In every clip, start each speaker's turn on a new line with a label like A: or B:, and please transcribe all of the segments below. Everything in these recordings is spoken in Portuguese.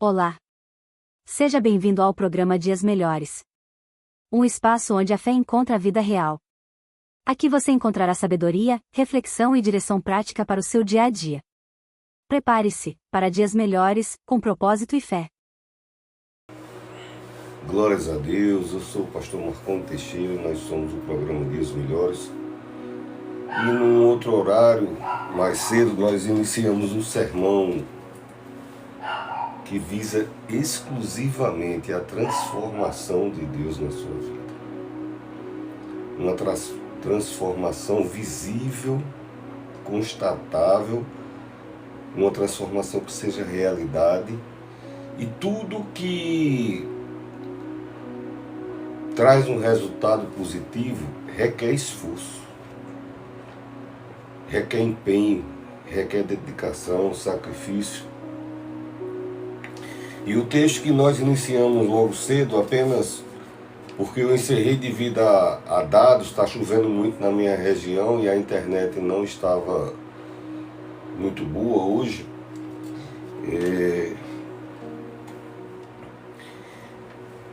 A: Olá! Seja bem-vindo ao programa Dias Melhores. Um espaço onde a fé encontra a vida real. Aqui você encontrará sabedoria, reflexão e direção prática para o seu dia a dia. Prepare-se para dias melhores, com propósito e fé.
B: Glórias a Deus, eu sou o pastor Marconi Teixeira, nós somos o programa Dias Melhores. E num outro horário, mais cedo, nós iniciamos um sermão que visa exclusivamente a transformação de Deus na sua vida. Uma transformação visível, constatável, uma transformação que seja realidade. E tudo que traz um resultado positivo requer esforço, requer empenho, requer dedicação, sacrifício. E o texto que nós iniciamos logo cedo, apenas porque eu encerrei devido a dados, está chovendo muito na minha região e a internet não estava muito boa hoje.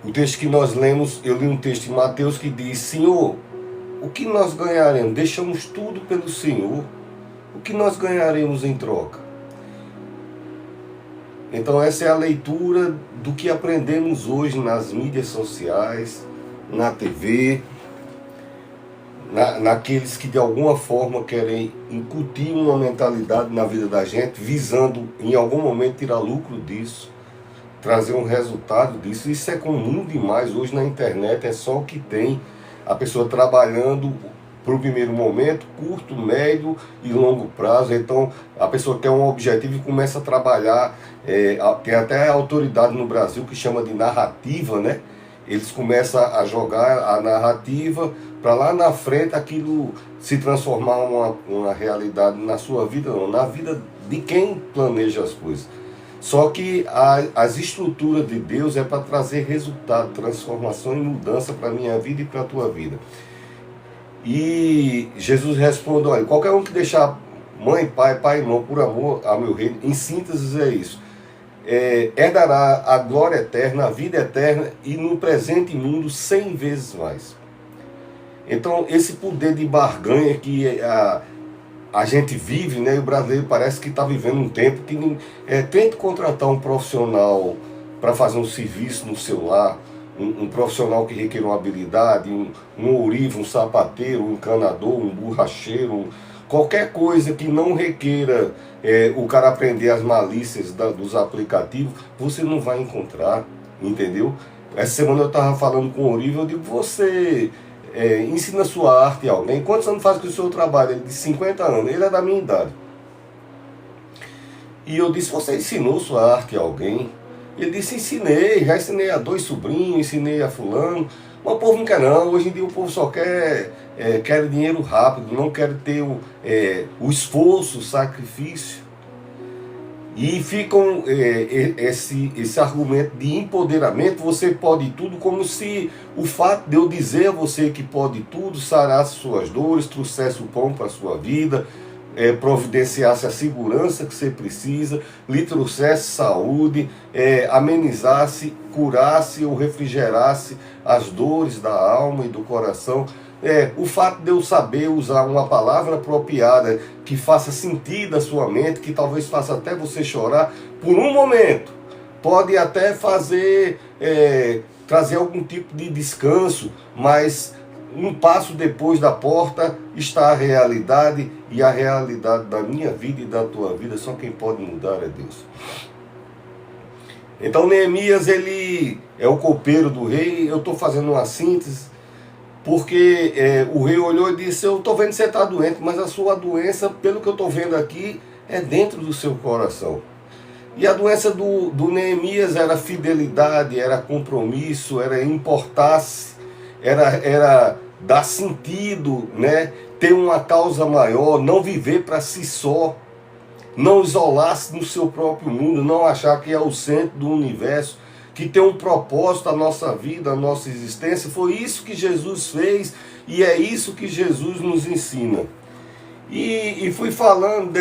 B: O texto que nós lemos, eu li um texto em Mateus que diz: Senhor, o que nós ganharemos? Deixamos tudo pelo Senhor. O que nós ganharemos em troca? Então essa é a leitura do que aprendemos hoje nas mídias sociais, na TV, naqueles que de alguma forma querem incutir uma mentalidade na vida da gente, visando em algum momento tirar lucro disso, trazer um resultado disso. Isso é comum demais hoje na internet, é só o que tem a pessoa trabalhando para o primeiro momento, curto, médio e longo prazo. Então a pessoa quer um objetivo e começa a trabalhar, tem até autoridade no Brasil que chama de narrativa, né? Eles começam a jogar a narrativa para lá na frente aquilo se transformar uma realidade na sua vida, não, na vida de quem planeja as coisas. Só que as estruturas de Deus é para trazer resultado, transformação e mudança para a minha vida e para a tua vida. E Jesus responde: olha, qualquer um que deixar mãe, pai e irmão por amor ao meu reino, em síntese é isso, herdará a glória eterna, a vida eterna e no presente mundo 100 vezes mais. Então esse poder de barganha que a gente vive, né, e o brasileiro parece que está vivendo um tempo que tente contratar um profissional para fazer um serviço no seu lar, um profissional que requer uma habilidade, um ourivo, um sapateiro, um encanador, um borracheiro, qualquer coisa que não requeira o cara aprender as malícias dos aplicativos, você não vai encontrar, entendeu? Essa semana eu estava falando com o ourivo, eu digo: você ensina sua arte a alguém? Quantos anos faz que o senhor trabalha? Ele disse: 50 anos, ele é da minha idade. E eu disse: você ensinou sua arte a alguém? Ele disse: ensinei, já ensinei a 2 sobrinhos, ensinei a fulano. Mas o povo não quer não, hoje em dia o povo só quer dinheiro rápido, não quer ter o esforço, o sacrifício. E ficam esse argumento de empoderamento: você pode tudo, como se o fato de eu dizer a você que pode tudo sarasse suas dores, trouxesse o pão para a sua vida, providenciasse a segurança que você precisa, lhe trouxesse saúde, amenizasse, curasse ou refrigerasse as dores da alma e do coração. O fato de eu saber usar uma palavra apropriada que faça sentido à sua mente, que talvez faça até você chorar por um momento, pode até trazer algum tipo de descanso, mas um passo depois da porta está a realidade, e a realidade da minha vida e da tua vida, só quem pode mudar é Deus. Então Neemias, ele é o copeiro do rei. Eu estou fazendo uma síntese, porque o rei olhou e disse: eu estou vendo que você está doente, mas a sua doença, pelo que eu estou vendo aqui, é dentro do seu coração. E a doença do Neemias era fidelidade, era compromisso, era importar-se, era dar sentido, né? Ter uma causa maior, não viver para si só, não isolar-se no seu próprio mundo, não achar que é o centro do universo, que tem um propósito a nossa vida, a nossa existência. Foi isso que Jesus fez e é isso que Jesus nos ensina. E fui falando,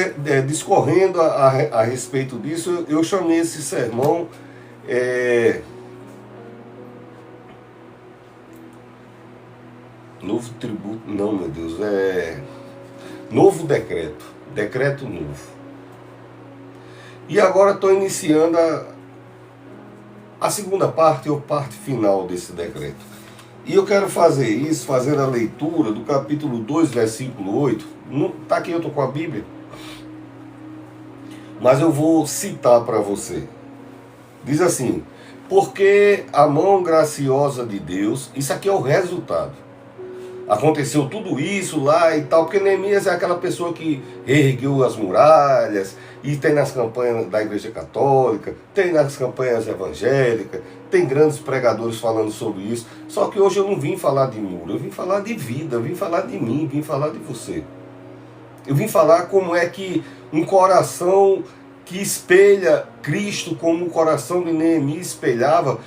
B: discorrendo a respeito disso. Eu chamei esse sermão Novo tributo, não, meu Deus, novo decreto novo. E agora estou iniciando a segunda parte, ou parte final desse decreto. E eu quero fazer isso, fazendo a leitura do capítulo 2, versículo 8. Está aqui, eu estou com a Bíblia. Mas eu vou citar para você. Diz assim: porque a mão graciosa de Deus, isso aqui é o resultado. Aconteceu tudo isso lá e tal, porque Neemias é aquela pessoa que ergueu as muralhas, e tem nas campanhas da Igreja Católica, tem nas campanhas evangélicas, tem grandes pregadores falando sobre isso. Só que hoje eu não vim falar de muro, eu vim falar de vida, eu vim falar de mim, vim falar de você. Eu vim falar como é que um coração que espelha Cristo como o coração de Neemias espelhava,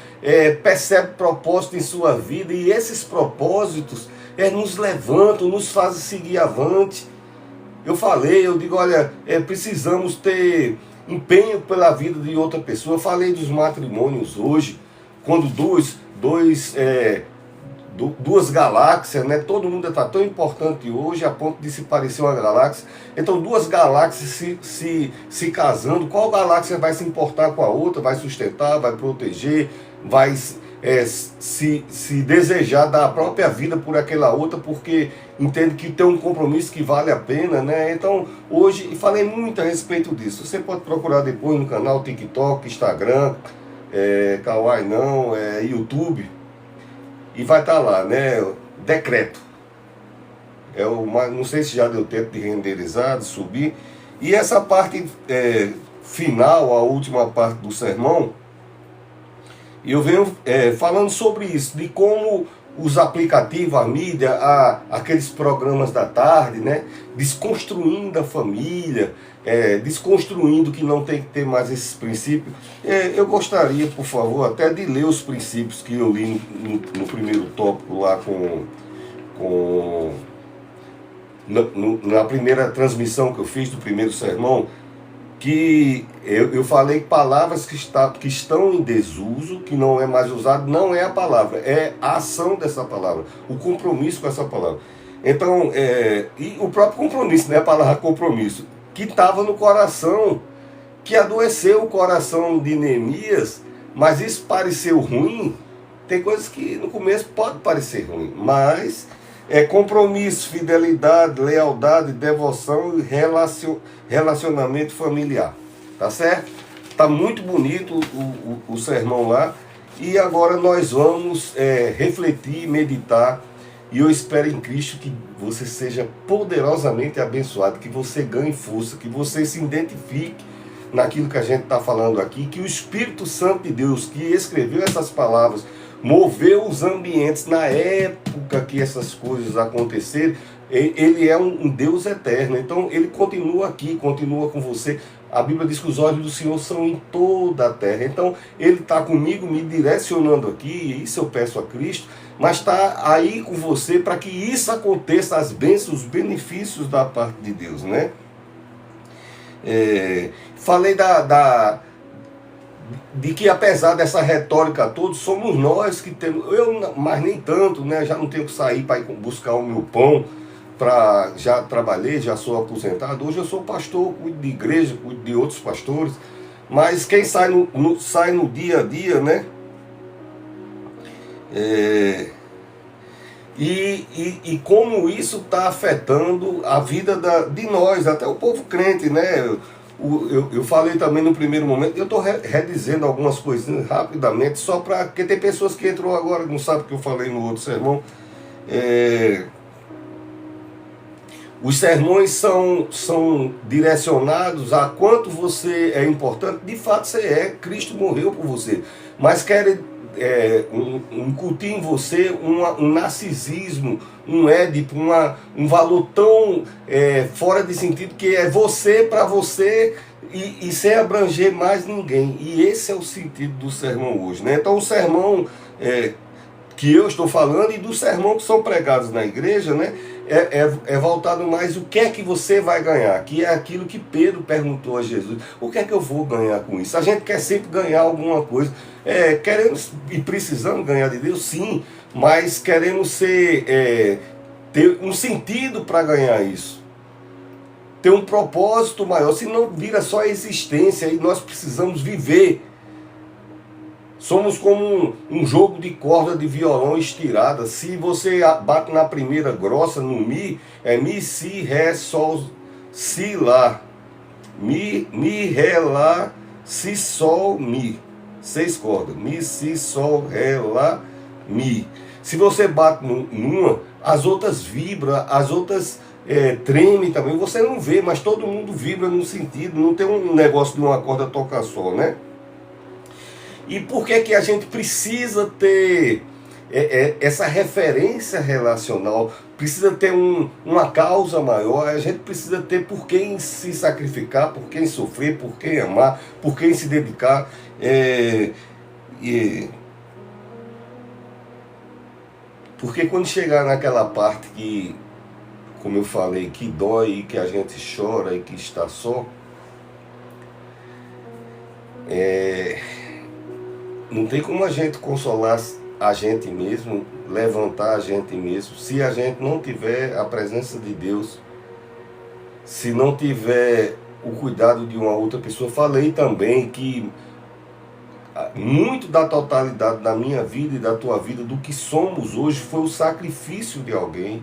B: percebe propósito em sua vida, e esses propósitos nos levantam, nos fazem seguir avante. Eu digo, olha, precisamos ter empenho pela vida de outra pessoa. Eu falei dos matrimônios hoje, quando duas galáxias, né? Todo mundo está tão importante hoje a ponto de se parecer uma galáxia. Então, duas galáxias se casando, qual galáxia vai se importar com a outra, vai sustentar, vai proteger, vai se desejar dar a própria vida por aquela outra, porque entende que tem um compromisso que vale a pena, né? Então, hoje, falei muito a respeito disso. Você pode procurar depois no canal TikTok, Instagram, Kawaii não, YouTube, e vai estar lá, né? Decreto. Não sei se já deu tempo de renderizar, de subir. E essa parte final, a última parte do sermão, eu venho falando sobre isso, de como os aplicativos, a mídia, aqueles programas da tarde, né, desconstruindo a família, desconstruindo que não tem que ter mais esses princípios. Eu gostaria, por favor, até de ler os princípios que eu li no primeiro tópico lá na primeira transmissão que eu fiz do primeiro sermão, que eu falei que palavras que estão em desuso, que não é mais usado, não é a palavra, é a ação dessa palavra, o compromisso com essa palavra. Então, e o próprio compromisso, né, a palavra compromisso, que estava no coração, que adoeceu o coração de Neemias, mas isso pareceu ruim. Tem coisas que no começo pode parecer ruim, mas compromisso, fidelidade, lealdade, devoção e relacionamento familiar. Tá certo? Tá muito bonito o sermão lá. E agora nós vamos refletir, meditar. E eu espero em Cristo que você seja poderosamente abençoado, que você ganhe força, que você se identifique naquilo que a gente está falando aqui, que o Espírito Santo de Deus, que escreveu essas palavras, moveu os ambientes na época que essas coisas aconteceram. Ele é um Deus eterno, então ele continua aqui, continua com você. A Bíblia diz que os olhos do Senhor são em toda a terra, então ele está comigo, me direcionando aqui, e isso eu peço a Cristo, mas está aí com você para que isso aconteça, as bênçãos, os benefícios da parte de Deus, né? Falei de que apesar dessa retórica toda, somos nós que temos, mas nem tanto, né? Já não tenho que sair para ir buscar o meu pão, já trabalhei, já sou aposentado. Hoje eu sou pastor, cuido de igreja, cuido de outros pastores, mas quem sai no dia a dia, né? E como isso está afetando a vida de nós, até o povo crente, né? Eu falei também no primeiro momento, eu estou redizendo algumas coisinhas rapidamente, só porque tem pessoas que entrou agora, não sabem o que eu falei no outro sermão. Os sermões são direcionados a quanto você é importante. De fato você Cristo morreu por você, mas querem incutir em você um narcisismo, um édipo, um valor tão fora de sentido, que é você para você e sem abranger mais ninguém. E esse é o sentido do sermão hoje, né? Então o sermão que eu estou falando e do sermão que são pregados na igreja, né, é voltado mais o que é que você vai ganhar, que é aquilo que Pedro perguntou a Jesus. O que é que eu vou ganhar com isso? A gente quer sempre ganhar alguma coisa. Queremos e precisamos ganhar de Deus, sim, mas queremos ter um sentido para ganhar isso. Ter um propósito maior, senão vira só existência e nós precisamos viver. Somos como um jogo de corda de violão estirada. Se você bate na primeira grossa, no Mi, é Mi, Si, Ré, Sol, Si, Lá. Mi, Ré, Lá, Si, Sol, Mi. 6 cordas. Mi, Si, Sol, Ré, Lá, Mi. Se você bate numa, as outras vibram, as outras tremem também. Você não vê, mas todo mundo vibra num sentido. Não tem um negócio de uma corda tocar só, né? E por que a gente precisa ter essa referência relacional? Precisa ter uma causa maior, a gente precisa ter por quem se sacrificar, por quem sofrer, por quem amar, por quem se dedicar. Porque quando chegar naquela parte que, como eu falei, que dói e que a gente chora e que está só, não tem como a gente consolar a gente mesmo, levantar a gente mesmo, se a gente não tiver a presença de Deus, se não tiver o cuidado de uma outra pessoa. Falei também que muito da totalidade da minha vida e da tua vida, do que somos hoje, foi o sacrifício de alguém.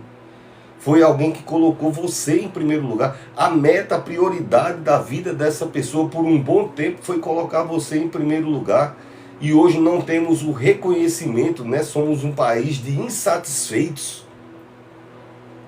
B: Foi alguém que colocou você em primeiro lugar. A meta, a prioridade da vida dessa pessoa por um bom tempo foi colocar você em primeiro lugar. E hoje não temos o reconhecimento, né? Somos um país de insatisfeitos.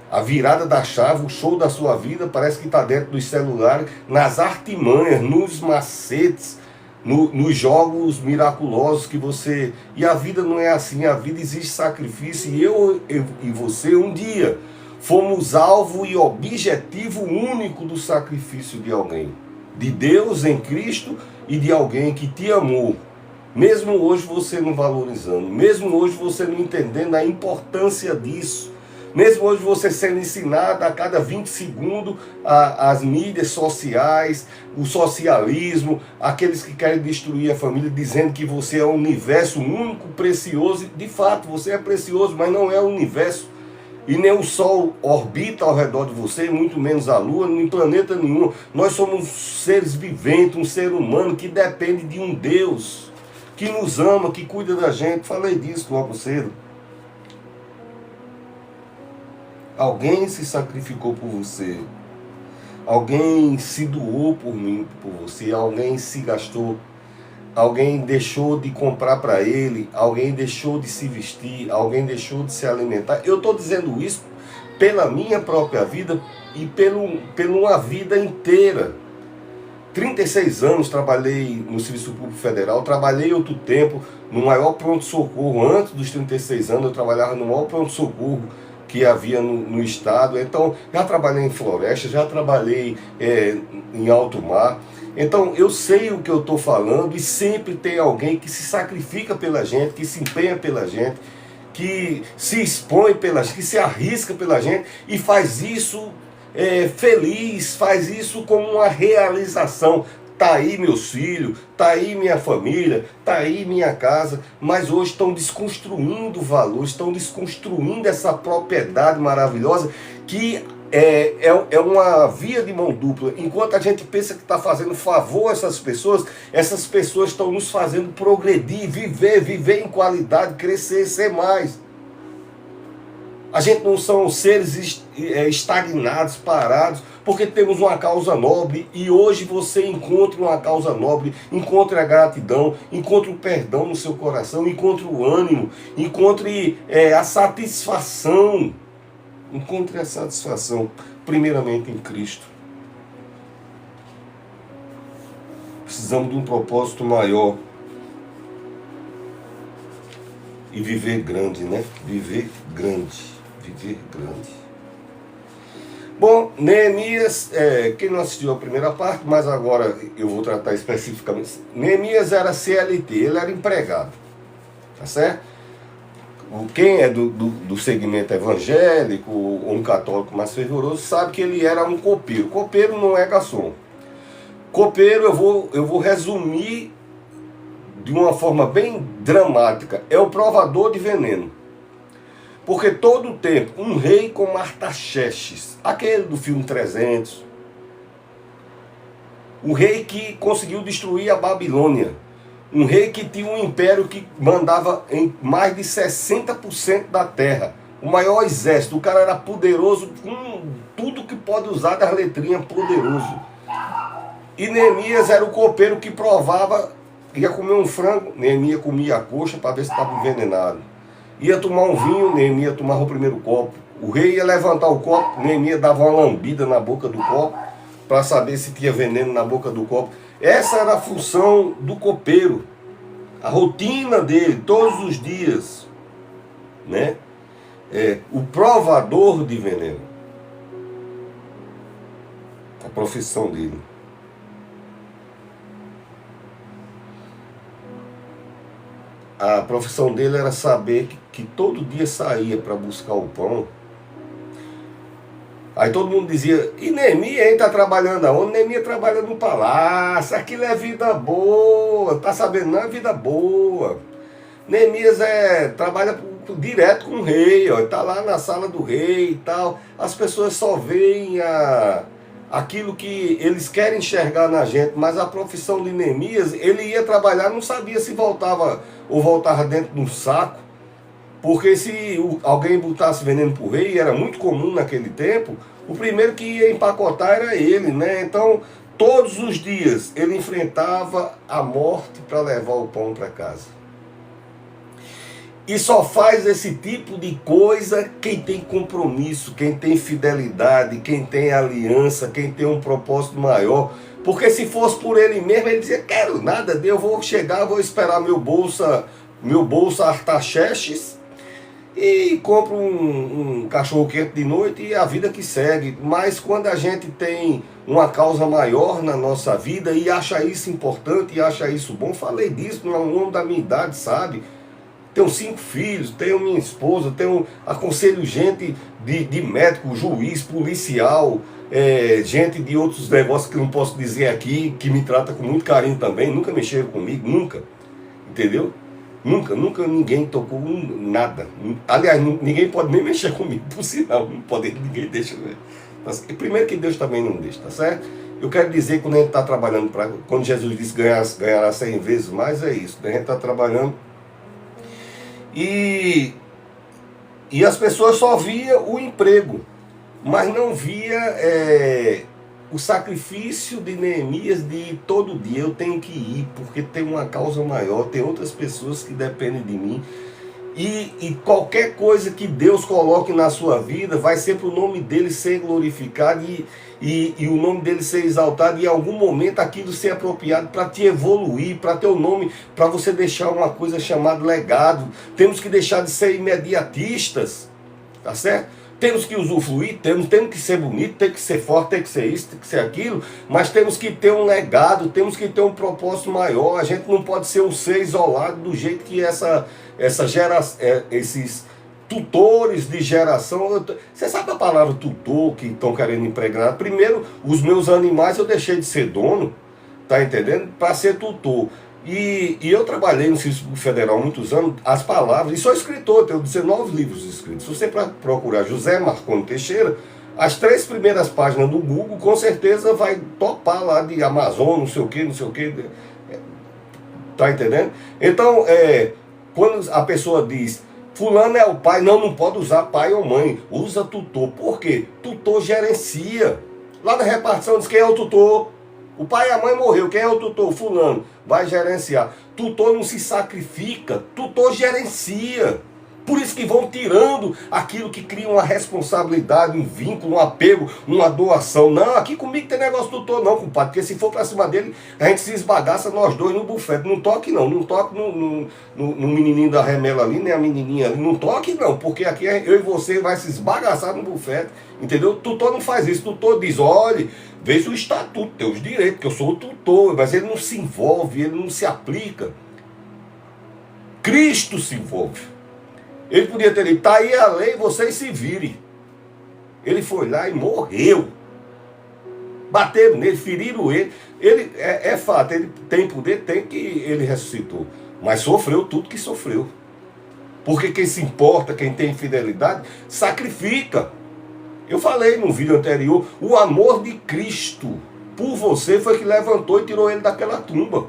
B: A virada da chave, o show da sua vida parece que está dentro dos celulares, nas artimanhas, nos macetes, nos jogos miraculosos que você... E a vida não é assim, a vida exige sacrifício. E eu e você um dia fomos alvo e objetivo único do sacrifício de alguém. De Deus em Cristo e de alguém que te amou. Mesmo hoje você não valorizando, mesmo hoje você não entendendo a importância disso, mesmo hoje você sendo ensinado a cada 20 segundos as mídias sociais, o socialismo, aqueles que querem destruir a família, dizendo que você é um universo único, precioso. De fato, você é precioso, mas não é o universo. E nem o Sol orbita ao redor de você, muito menos a Lua, nem planeta nenhum. Nós somos seres viventes, um ser humano que depende de um Deus que nos ama, que cuida da gente. Falei disso logo cedo. Alguém se sacrificou por você. Alguém se doou por mim, por você. Alguém se gastou. Alguém deixou de comprar para ele. Alguém deixou de se vestir. Alguém deixou de se alimentar. Eu estou dizendo isso pela minha própria vida e pela uma vida inteira. 36 anos trabalhei no Serviço Público Federal, trabalhei outro tempo no maior pronto-socorro. Antes dos 36 anos eu trabalhava no maior pronto-socorro que havia no estado. Então já trabalhei em floresta, já trabalhei em alto mar. Então eu sei o que eu estou falando e sempre tem alguém que se sacrifica pela gente, que se empenha pela gente, que se expõe pela gente, que se arrisca pela gente e faz isso feliz, faz isso como uma realização. Tá aí meus filhos, tá aí minha família, tá aí minha casa, mas hoje estão desconstruindo valores, estão desconstruindo essa propriedade maravilhosa que é uma via de mão dupla. Enquanto a gente pensa que está fazendo favor a essas pessoas estão nos fazendo progredir, viver em qualidade, crescer, ser mais. A gente não são seres estagnados, parados, porque temos uma causa nobre. E hoje você encontre uma causa nobre, encontre a gratidão, encontre o perdão no seu coração, encontre o ânimo, encontre a satisfação. Encontre a satisfação, primeiramente em Cristo. Precisamos de um propósito maior. E viver grande, né? Viver grande. Viver grande. Bom, Neemias, quem não assistiu a primeira parte, mas agora eu vou tratar especificamente. Neemias era CLT, ele era empregado, tá certo? Quem é do segmento evangélico ou um católico mais fervoroso sabe que ele era um copeiro. Copeiro não é garçom. Copeiro, eu vou resumir de uma forma bem dramática, é o provador de veneno. Porque todo o tempo, um rei como Artaxerxes, aquele do filme 300, o rei que conseguiu destruir a Babilônia, um rei que tinha um império que mandava em mais de 60% da terra, o maior exército, o cara era poderoso com tudo que pode usar das letrinhas, poderoso. E Neemias era o copeiro que provava, ia comer um frango, Neemias comia a coxa para ver se estava envenenado. Ia tomar um vinho, Neemias tomava o primeiro copo. O rei ia levantar o copo, Neemias dava uma lambida na boca do copo para saber se tinha veneno na boca do copo. Essa era a função do copeiro, a rotina dele, todos os dias, né? O provador de veneno, a profissão dele. A profissão dele era saber que todo dia saía para buscar o pão. Aí todo mundo dizia, e Neemias aí tá trabalhando aonde? Neemias trabalha no palácio, aquilo é vida boa, tá sabendo não? É vida boa. Neemias trabalha direto com o rei, ó, tá lá na sala do rei e tal. As pessoas só veem aquilo que eles querem enxergar na gente, mas a profissão de Neemias, ele ia trabalhar, não sabia se voltava ou voltava dentro de um saco, porque se alguém botasse veneno pro rei, era muito comum naquele tempo, o primeiro que ia empacotar era ele, né? Então, todos os dias ele enfrentava a morte para levar o pão para casa. E só faz esse tipo de coisa quem tem compromisso, quem tem fidelidade, quem tem aliança, quem tem um propósito maior. Porque se fosse por ele mesmo, ele dizia, quero nada, eu vou chegar, vou esperar meu bolsa Artaxerxes e compro um cachorro quente de noite e a vida que segue. Mas quando a gente tem uma causa maior na nossa vida e acha isso importante e acha isso bom, falei disso, um homem da minha idade, sabe? Tenho 5 filhos, tenho minha esposa, aconselho gente de médico, juiz, policial, gente de outros negócios que não posso dizer aqui, que me trata com muito carinho também, nunca mexeram comigo, nunca, entendeu? Nunca ninguém tocou nada. Aliás, ninguém pode nem mexer comigo, por sinal, ninguém deixa. Né? Primeiro que Deus também não deixa, tá certo? Eu quero dizer que quando a gente está trabalhando, quando Jesus disse ganhará 100 vezes mais, é isso, a gente está trabalhando. E as pessoas só via o emprego, mas não via o sacrifício de Neemias de todo dia. Eu tenho que ir, porque tem uma causa maior, tem outras pessoas que dependem de mim. E qualquer coisa que Deus coloque na sua vida, vai ser para o nome dele ser glorificado e o nome dele ser exaltado, e em algum momento aquilo ser apropriado para te evoluir, para ter o nome, para você deixar uma coisa chamada legado. Temos que deixar de ser imediatistas, tá certo? Temos que usufruir, temos que ser bonito, tem que ser forte, tem que ser isso, tem que ser aquilo, mas temos que ter um legado, temos que ter um propósito maior. A gente não pode ser um ser isolado do jeito que esses tutores de geração. Você sabe a palavra tutor que estão querendo impregnar? Primeiro, os meus animais eu deixei de ser dono, tá entendendo? Para ser tutor. E eu trabalhei no Instituto Federal há muitos anos, as palavras, e sou escritor, tenho 19 livros escritos. Se você procurar José Marconi Teixeira, as 3 primeiras páginas do Google, com certeza vai topar lá de Amazon, não sei o que, tá entendendo? Então, quando a pessoa diz, fulano é o pai, não pode usar pai ou mãe, usa tutor. Por quê? Tutor gerencia. Lá na repartição diz quem é o tutor. O pai e a mãe morreu, quem é o tutor? Fulano, vai gerenciar. Tutor não se sacrifica, tutor gerencia. Por isso que vão tirando aquilo que cria uma responsabilidade, um vínculo, um apego, uma doação. Não, aqui comigo tem negócio tutor não, compadre, porque se for pra cima dele, a gente se esbagaça nós dois no bufete. Não toque não toque no menininho da remela ali, nem a menininha ali, não toque não, porque aqui eu e você vai se esbagaçar no bufete, entendeu? Tutor não faz isso, tutor diz, olha, veja o estatuto, tem os direitos, que eu sou o tutor, mas ele não se envolve, ele não se aplica. Cristo se envolve. Ele podia ter dito, está aí a lei, vocês se virem. Ele foi lá e morreu. Bateram nele, feriram ele. Ele é fato, ele tem poder, tem que ele ressuscitou. Mas sofreu tudo que sofreu. Porque quem se importa, quem tem fidelidade, sacrifica. Eu falei no vídeo anterior, o amor de Cristo por você foi que levantou e tirou ele daquela tumba.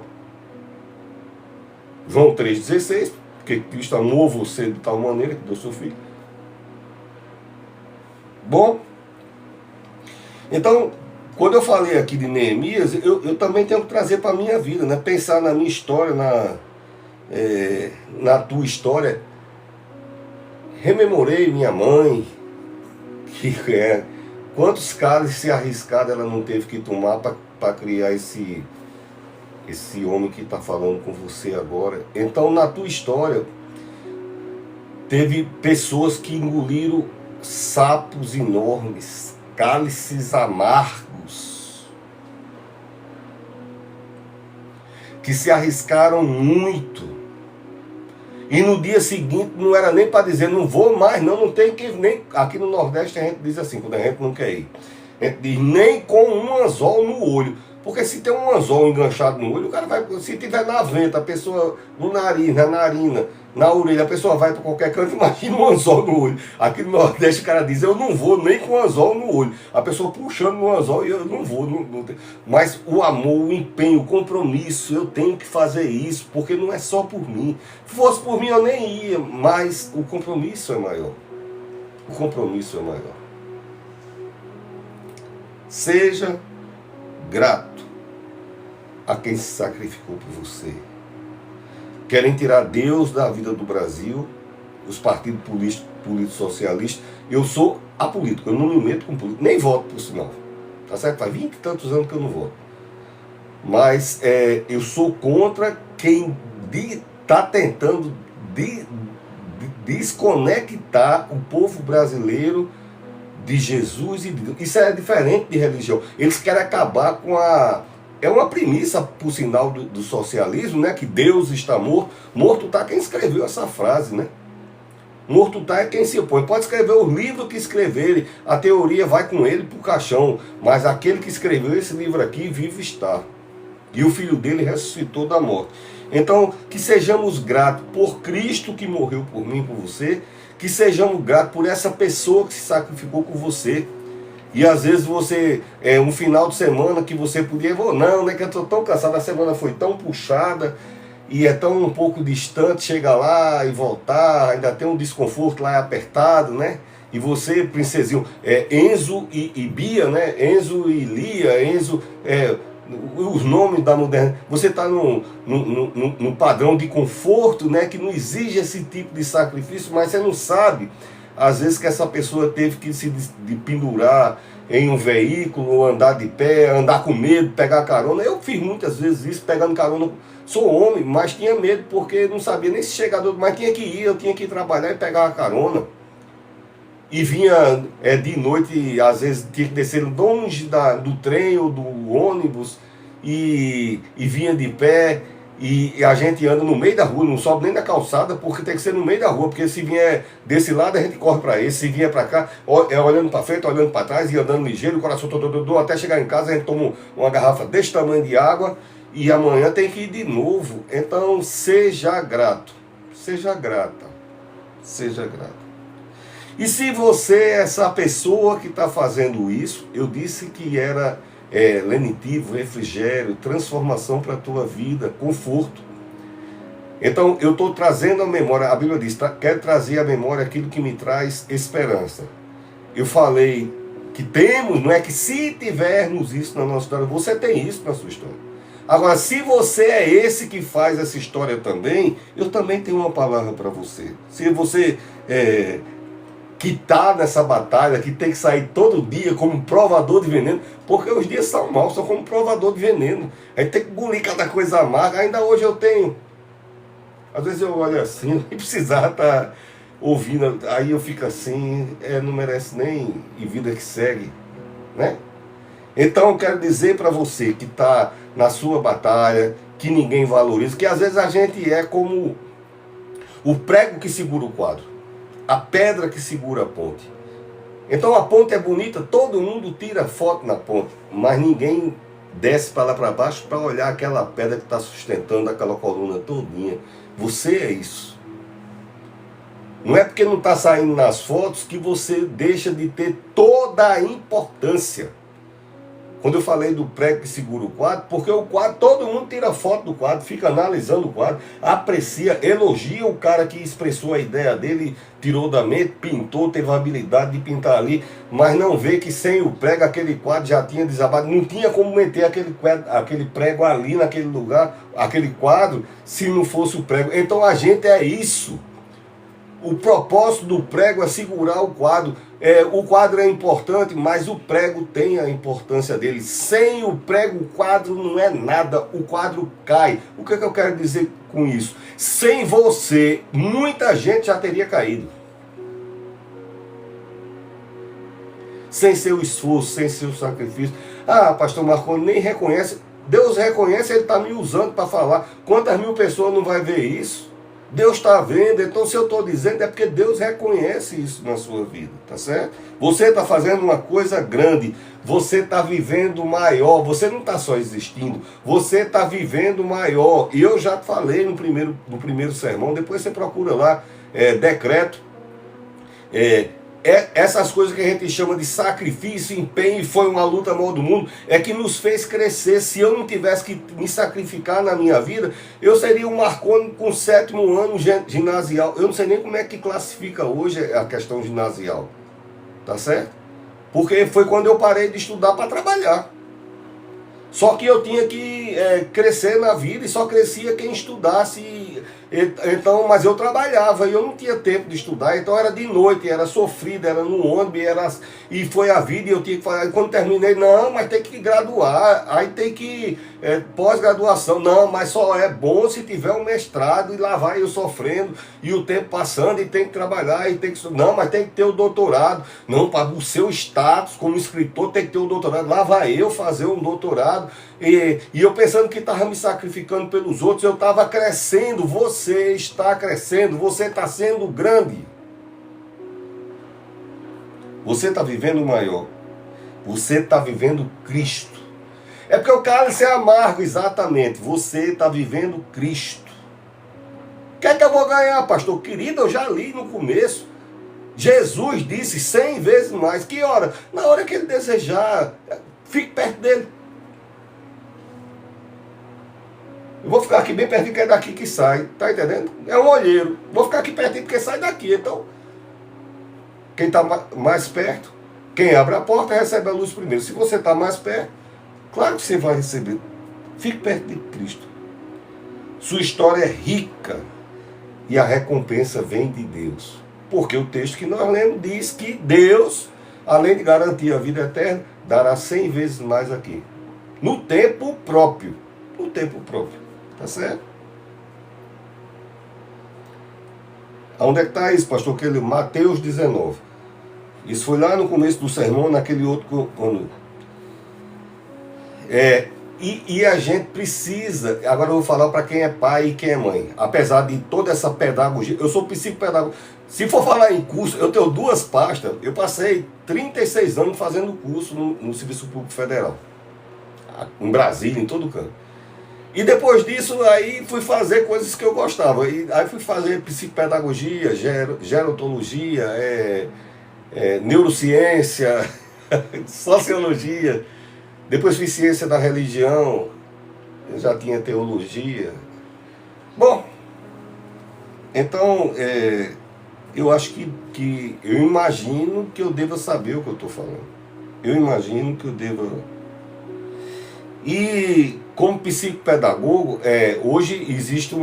B: João 3,16, porque Cristo amou você de tal maneira que deu seu filho. Bom, então, quando eu falei aqui de Neemias, eu também tenho que trazer para a minha vida, né? Pensar na minha história, na tua história. Rememorei minha mãe, que quantos caras se arriscados ela não teve que tomar para criar esse homem que está falando com você agora. Então, na tua história, teve pessoas que engoliram sapos enormes, cálices amargos, que se arriscaram muito. E no dia seguinte não era nem para dizer, não vou mais, não tem que nem. Aqui no Nordeste a gente diz assim, quando a gente não quer ir. A gente diz, nem com um anzol no olho. Porque se tem um anzol enganchado no olho, o cara vai, se tiver na venta, a pessoa no nariz, na narina, na orelha, a pessoa vai para qualquer canto, imagina um anzol no olho. Aqui no Nordeste o cara diz, eu não vou nem com anzol no olho. A pessoa puxando no anzol e eu não vou. Mas o amor, o empenho, o compromisso, eu tenho que fazer isso, porque não é só por mim. Se fosse por mim eu nem ia, mas o compromisso é maior. O compromisso é maior. Seja grato a quem se sacrificou por você. Querem tirar Deus da vida do Brasil, os partidos políticos socialistas. Eu sou apolítico, eu não me meto com político, nem voto por sinal. Tá certo? Faz 20 e tantos anos que eu não voto. Mas eu sou contra quem está tentando desconectar o povo brasileiro de Jesus e de Deus. Isso é diferente de religião. Eles querem acabar com a... É uma premissa, por sinal, do socialismo, né? Que Deus está morto. Morto está quem escreveu essa frase, né? Morto está é quem se opõe. Pode escrever o livro que escreverem, a teoria vai com ele para o caixão. Mas aquele que escreveu esse livro aqui, vivo está. E o filho dele ressuscitou da morte. Então, que sejamos gratos por Cristo que morreu por mim, por você. Que sejamos gratos por essa pessoa que se sacrificou por você. E às vezes você, um final de semana que você podia, não, né, que eu estou tão cansado, a semana foi tão puxada e é tão um pouco distante, chega lá e voltar, ainda tem um desconforto lá apertado, né? E você, princesinho, Enzo e Bia, né? Enzo e Lia, Enzo, os nomes da modernidade, você está num padrão de conforto, né? Que não exige esse tipo de sacrifício, mas você não sabe. Às vezes que essa pessoa teve que se pendurar em um veículo, andar de pé, andar com medo, pegar carona. Eu fiz muitas vezes isso, pegando carona. Sou homem, mas tinha medo porque não sabia nem se chegar, mas tinha que ir, eu tinha que ir trabalhar e pegar a carona. E vinha de noite, às vezes tinha que descer longe do trem ou do ônibus, e vinha de pé. E a gente anda no meio da rua, não sobe nem na calçada, porque tem que ser no meio da rua, porque se vier desse lado a gente corre para esse, se vier para cá, olhando para frente, olhando para trás e andando ligeiro, o coração todo, até chegar em casa a gente toma uma garrafa desse tamanho de água e amanhã tem que ir de novo. Então seja grato, seja grata, seja grata. E se você é essa pessoa que está fazendo isso, eu disse que era... lenitivo, refrigério, transformação para a tua vida, conforto. Então eu estou trazendo a memória, a Bíblia diz, quero trazer à memória aquilo que me traz esperança. Eu falei que temos, não é que se tivermos isso na nossa história, você tem isso na sua história. Agora, se você é esse que faz essa história também, eu também tenho uma palavra para você. Se você que está nessa batalha, que tem que sair todo dia como provador de veneno, porque os dias são maus, são como provador de veneno. A gente tem que engolir cada coisa amarga. Ainda hoje eu tenho. Às vezes eu olho assim, e precisar estar ouvindo, aí eu fico assim, não merece nem e vida que segue, né? Então eu quero dizer para você que está na sua batalha, que ninguém valoriza, que às vezes a gente é como o prego que segura o quadro. a pedra que segura a ponte. Então a ponte é bonita, todo mundo tira foto na ponte, mas ninguém desce para lá para baixo para olhar aquela pedra que está sustentando aquela coluna todinha. Você é isso. Não é porque não está saindo nas fotos que você deixa de ter toda a importância. Quando eu falei do prego que segura o quadro, porque o quadro, todo mundo tira foto do quadro, fica analisando o quadro, aprecia, elogia o cara que expressou a ideia dele, tirou da mente, pintou, teve a habilidade de pintar ali, mas não vê que sem o prego aquele quadro já tinha desabado, não tinha como meter aquele prego ali naquele lugar, aquele quadro, se não fosse o prego. Então a gente é isso. O propósito do prego é segurar o quadro. O quadro é importante, mas o prego tem a importância dele. Sem o prego, o quadro não é nada. O quadro cai. O que eu quero dizer com isso? Sem você, muita gente já teria caído. Sem seu esforço, sem seu sacrifício. Ah, pastor Marconi nem reconhece. Deus reconhece, ele está me usando para falar. Quantas mil pessoas não vai ver isso? Deus está vendo, então se eu estou dizendo é porque Deus reconhece isso na sua vida, tá certo? Você está fazendo uma coisa grande, você está vivendo maior, você não está só existindo, você está vivendo maior. E eu já falei no primeiro sermão, depois você procura lá, decreto, essas coisas que a gente chama de sacrifício, empenho, e foi uma luta maior do mundo, é que nos fez crescer. Se eu não tivesse que me sacrificar na minha vida, eu seria um Marconi com 7º ano ginasial. Eu não sei nem como é que classifica hoje a questão ginasial, tá certo? Porque foi quando eu parei de estudar para trabalhar. Só que eu tinha que crescer na vida e só crescia quem estudasse. Então, mas eu trabalhava e eu não tinha tempo de estudar, então era de noite, era sofrido, era no ônibus, e foi a vida e eu tinha que fazer. Quando terminei, não, mas tem que graduar, aí tem que pós-graduação, não, mas só é bom se tiver um mestrado, e lá vai eu sofrendo, e o tempo passando, e tem que trabalhar, e tem que não, mas tem que ter o doutorado, não, para o seu status como escritor tem que ter o doutorado, lá vai eu fazer um doutorado, e eu pensando que estava me sacrificando pelos outros, eu estava crescendo. Você está crescendo, você está sendo grande. Você está vivendo o maior. Você está vivendo Cristo. É porque o cálice é amargo, exatamente. Você está vivendo Cristo. O que é que eu vou ganhar, pastor? Querido, eu já li no começo. Jesus disse 100 vezes mais. Que hora? Na hora que ele desejar. Fique perto dele. Eu vou ficar aqui bem pertinho, que é daqui que sai, tá entendendo? É um olheiro. Vou ficar aqui pertinho porque sai daqui. Então, quem está mais perto, quem abre a porta recebe a luz primeiro. Se você está mais perto, claro que você vai receber. Fique perto de Cristo. Sua história é rica e a recompensa vem de Deus. Porque o texto que nós lemos diz que Deus, além de garantir a vida eterna, dará 100 vezes mais aqui. No tempo próprio. No tempo próprio. Tá certo? Onde é que está isso, pastor? Mateus 19. Isso foi lá no começo do sermão, naquele outro... E a gente precisa... Agora eu vou falar para quem é pai e quem é mãe. Apesar de toda essa pedagogia... Eu sou psicopedagogo. Se for falar em curso, eu tenho 2 pastas. Eu passei 36 anos fazendo curso no Serviço Público Federal. Em Brasília, em todo canto. E depois disso, aí fui fazer coisas que eu gostava. Aí fui fazer psicopedagogia, gerontologia, neurociência, sociologia. Depois fiz ciência da religião. Eu já tinha teologia. Bom, então, eu acho que eu imagino que eu deva saber o que eu estou falando. Eu imagino que eu deva... E como psicopedagogo, hoje existe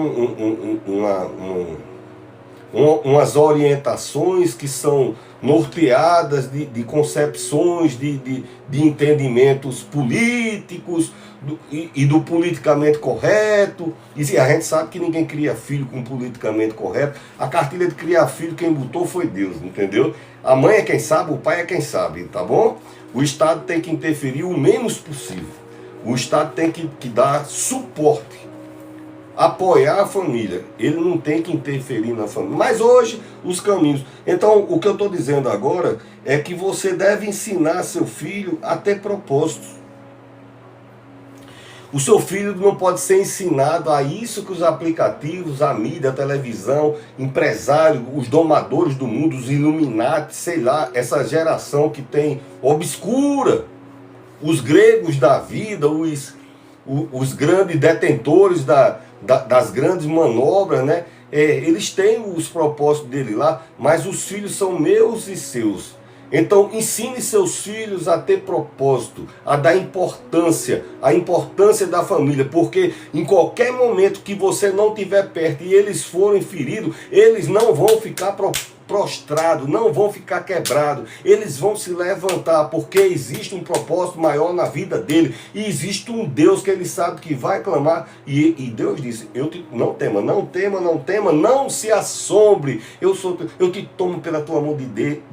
B: umas orientações que são norteadas de concepções, de entendimentos políticos e do politicamente correto. E a gente sabe que ninguém cria filho com politicamente correto. A cartilha de criar filho, quem botou foi Deus, entendeu? A mãe é quem sabe, o pai é quem sabe, tá bom? O Estado tem que interferir o menos possível. O Estado tem que dar suporte. apoiar a família, ele não tem que interferir na família. Mas hoje, os caminhos. Então, o que eu estou dizendo agora é que você deve ensinar seu filho a ter propósitos. O seu filho não pode ser ensinado a isso que os aplicativos, a mídia, a televisão, empresários, os domadores do mundo, os Illuminati, sei lá, essa geração que tem obscura, os gregos da vida, os grandes detentores das grandes manobras, né? Eles têm os propósitos dele lá, mas os filhos são meus e seus. Então ensine seus filhos a ter propósito, a dar importância, a importância da família, porque em qualquer momento que você não estiver perto e eles forem feridos, eles não vão ficar prostrados, não vão ficar quebrados, eles vão se levantar, porque existe um propósito maior na vida dele, e existe um Deus que ele sabe que vai clamar, e Deus disse, não tema, não tema, não tema, não se assombre, eu te tomo pela tua mão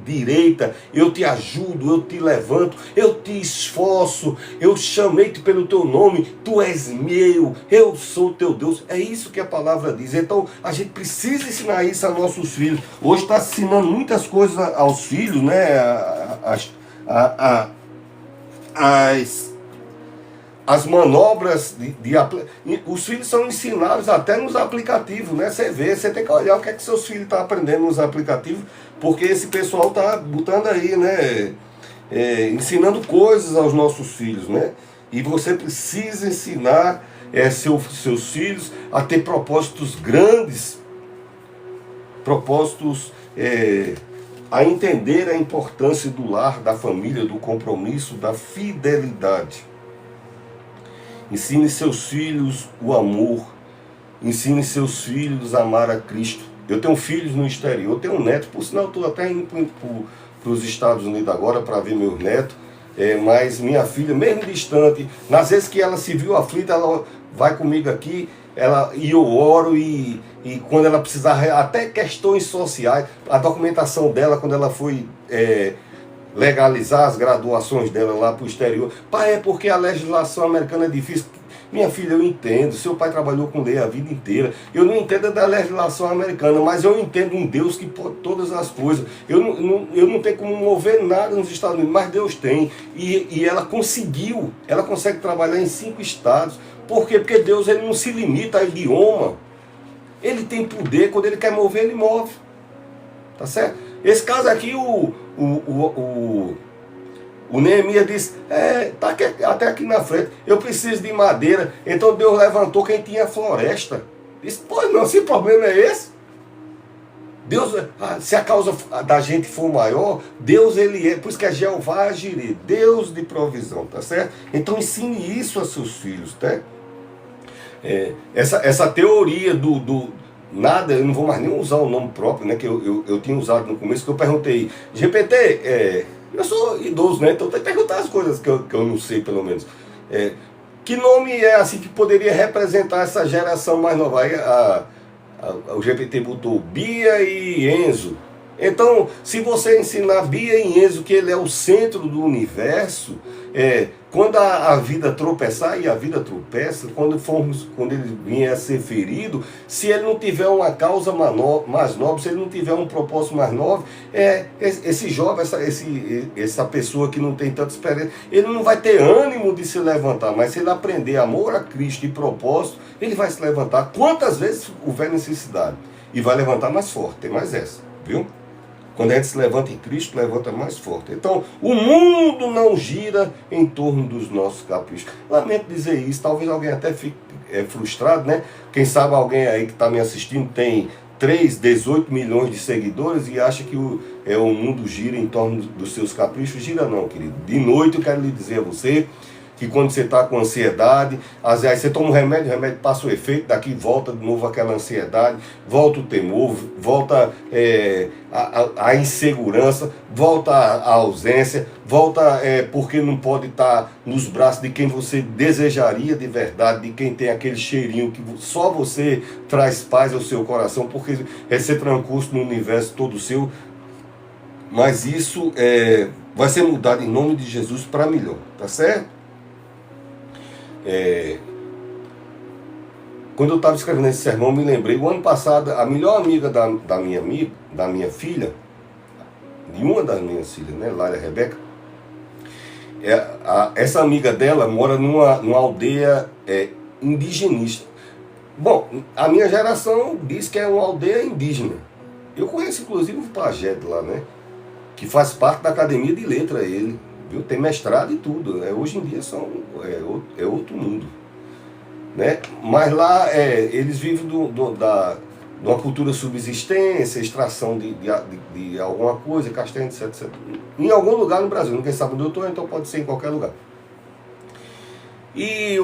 B: direita, eu te ajudo, eu te levanto, eu te esforço, eu chamei-te pelo teu nome, tu és meu, eu sou teu Deus. É isso que a palavra diz. Então a gente precisa ensinar isso a nossos filhos. Hoje está ensinando muitas coisas aos filhos, né? As manobras os filhos são ensinados até nos aplicativos, né? Você tem que olhar o que é que seus filhos estão aprendendo nos aplicativos, porque esse pessoal está botando aí, né? Ensinando coisas aos nossos filhos, né? E você precisa ensinar seus filhos a ter propósitos grandes, propósitos a entender a importância do lar, da família, do compromisso, da fidelidade. Ensine seus filhos o amor. Ensine seus filhos a amar a Cristo. Eu tenho filhos no exterior, eu tenho um neto, por sinal eu estou até indo para os Estados Unidos agora para ver meus netos, mas minha filha, mesmo distante, nas vezes que ela se viu aflita, ela vai comigo aqui, e eu oro, e quando ela precisar, até questões sociais, a documentação dela, quando ela foi legalizar as graduações dela lá para o exterior, pai, é porque a legislação americana é difícil. Minha filha, eu entendo, seu pai trabalhou com lei a vida inteira, eu não entendo da legislação americana, mas eu entendo um Deus que pode todas as coisas. Eu não tenho como mover nada nos Estados Unidos, mas Deus tem, e ela consegue trabalhar em 5 estados. Por quê? Porque Deus, ele não se limita a idioma, ele tem poder, quando ele quer mover, ele move, tá certo? Esse caso aqui, o Neemias disse, tá até aqui na frente, eu preciso de madeira. Então Deus levantou quem tinha floresta. Disse, pois não, se o problema é esse, Deus, se a causa da gente for maior, Deus, ele é, por isso que é Jeová Jireh, Deus de provisão, tá certo? Então ensine isso a seus filhos, tá? Essa teoria nada, eu não vou mais nem usar o nome próprio, né, que eu tinha usado no começo, que eu perguntei, GPT, eu sou idoso, né, então tem que perguntar as coisas que eu não sei, pelo menos. Que nome é assim que poderia representar essa geração mais nova? Aí o GPT botou Bia e Enzo. Então, se você ensinar Bia e Enzo que ele é o centro do universo, quando a vida tropeçar, e a vida tropeça, quando ele vier a ser ferido, se ele não tiver uma causa mais nobre, se ele não tiver um propósito mais nobre, esse jovem, essa pessoa que não tem tanta experiência, ele não vai ter ânimo de se levantar, mas se ele aprender amor a Cristo e propósito, ele vai se levantar quantas vezes houver necessidade, e vai levantar mais forte, tem mais essa, viu? Quando a gente se levanta em Cristo, levanta mais forte. Então, o mundo não gira em torno dos nossos caprichos. Lamento dizer isso, talvez alguém até fique frustrado, né? Quem sabe alguém aí que está me assistindo tem 18 milhões de seguidores e acha que o mundo gira em torno dos seus caprichos. Gira não, querido. De noite eu quero lhe dizer a você que quando você está com ansiedade, às vezes você toma um remédio, o remédio passa o efeito, daqui volta de novo aquela ansiedade, volta o temor, volta a insegurança, volta a ausência, volta porque não pode estar nos braços de quem você desejaria de verdade, de quem tem aquele cheirinho que só você traz paz ao seu coração, porque você trancou no universo todo seu. Mas isso vai ser mudado em nome de Jesus para melhor, tá certo? quando eu estava escrevendo esse sermão, me lembrei, o ano passado, a melhor amiga da minha filha, de uma das minhas filhas, né, Lária Rebeca, essa amiga dela mora numa aldeia indigenista. Bom, a minha geração diz que é uma aldeia indígena. Eu conheço inclusive o pajé de lá, né? Que faz parte da academia de letra ele, viu? Tem mestrado e tudo, né? Hoje em dia é outro mundo, né? Mas lá eles vivem de uma cultura subsistência, extração de alguma coisa, castanha, etc, etc. Em algum lugar no Brasil, ninguém sabe onde eu estou, então pode ser em qualquer lugar. E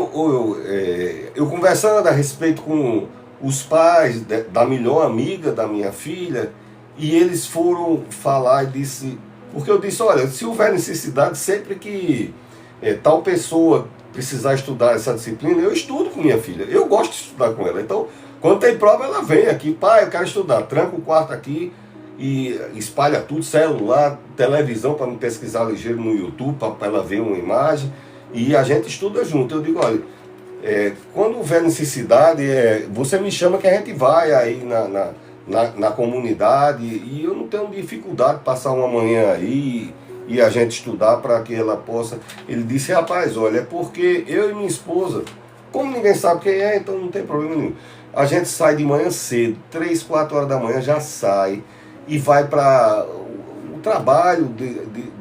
B: eu conversando a respeito com os pais da melhor amiga da minha filha, e eles foram falar e disse, porque eu disse, olha, se houver necessidade, sempre que tal pessoa precisar estudar essa disciplina, eu estudo com minha filha, eu gosto de estudar com ela, então quando tem prova ela vem aqui, pai, eu quero estudar, tranca o quarto aqui e espalha tudo, celular, televisão para me pesquisar ligeiro no YouTube, para ela ver uma imagem, e a gente estuda junto. Eu digo, olha, quando houver necessidade, você me chama que a gente vai aí na comunidade, e eu não tenho dificuldade de passar uma manhã aí e a gente estudar para que ela possa. Ele disse, rapaz, olha, é porque eu e minha esposa, como ninguém sabe quem é, então não tem problema nenhum. A gente sai de manhã cedo, 3, 4 horas da manhã já sai e vai para o trabalho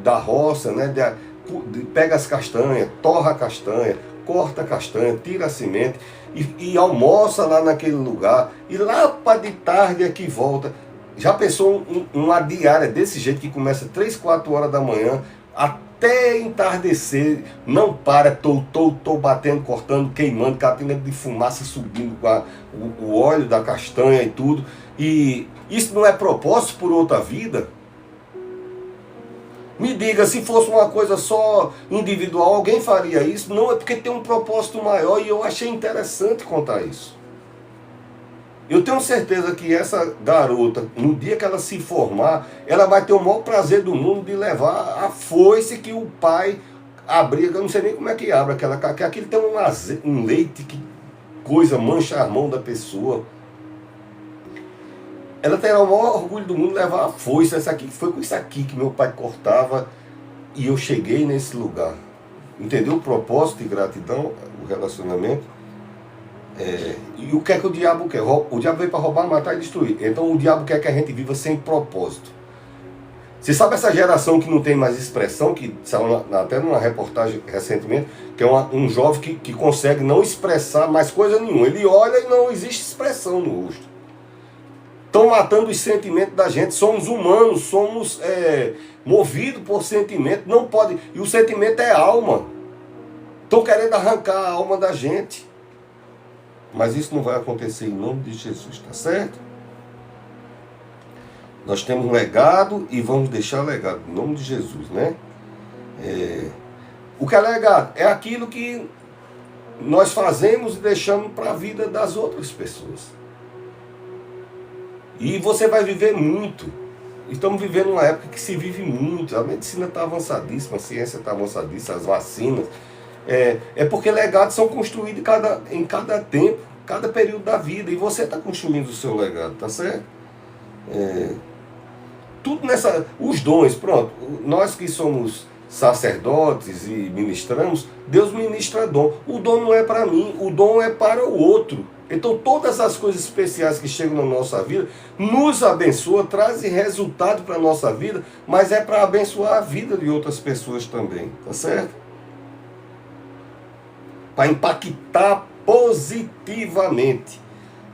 B: da roça, né? Pega as castanhas, torra a castanha, corta a castanha, tira a semente e almoça lá naquele lugar. E lá para de tarde é que volta. Já pensou uma diária desse jeito que começa 3, 4 horas da manhã até entardecer, não para, tô batendo, cortando, queimando, catinga de fumaça subindo com o óleo da castanha e tudo. E isso não é propósito por outra vida? Me diga, se fosse uma coisa só individual, alguém faria isso? Não, é porque tem um propósito maior e eu achei interessante contar isso. Eu tenho certeza que essa garota, no dia que ela se formar, ela vai ter o maior prazer do mundo de levar a foice que o pai abria. Eu não sei nem como é que abre aquela, que aquilo tem um leite, que coisa, mancha a mão da pessoa. Ela terá o maior orgulho do mundo levar a foice, essa aqui, foi com isso aqui que meu pai cortava e eu cheguei nesse lugar. Entendeu o propósito e gratidão, o relacionamento? E o que é que o diabo quer? O diabo veio para roubar, matar e destruir. Então o diabo quer que a gente viva sem propósito. Você sabe essa geração que não tem mais expressão, que saiu até numa reportagem recentemente, que é um jovem que consegue não expressar mais coisa nenhuma. Ele olha e não existe expressão no rosto. Estão matando os sentimentos da gente. Somos humanos, somos movidos por sentimento. Não pode. E o sentimento é alma. Estão querendo arrancar a alma da gente. Mas isso não vai acontecer em nome de Jesus, tá certo? Nós temos um legado e vamos deixar legado em nome de Jesus, né? O que é legado? É aquilo que nós fazemos e deixamos para a vida das outras pessoas. E você vai viver muito. Estamos vivendo uma época que se vive muito. A medicina está avançadíssima, a ciência está avançadíssima, as vacinas. É porque legados são construídos em cada tempo, cada período da vida. E você está construindo o seu legado, tá certo? Tudo nessa... Os dons, pronto. Nós que somos sacerdotes e ministramos, Deus ministra dom. O dom não é para mim, o dom é para o outro. Então todas as coisas especiais que chegam na nossa vida nos abençoam, trazem resultado para a nossa vida, mas é para abençoar a vida de outras pessoas também, tá certo? Para impactar positivamente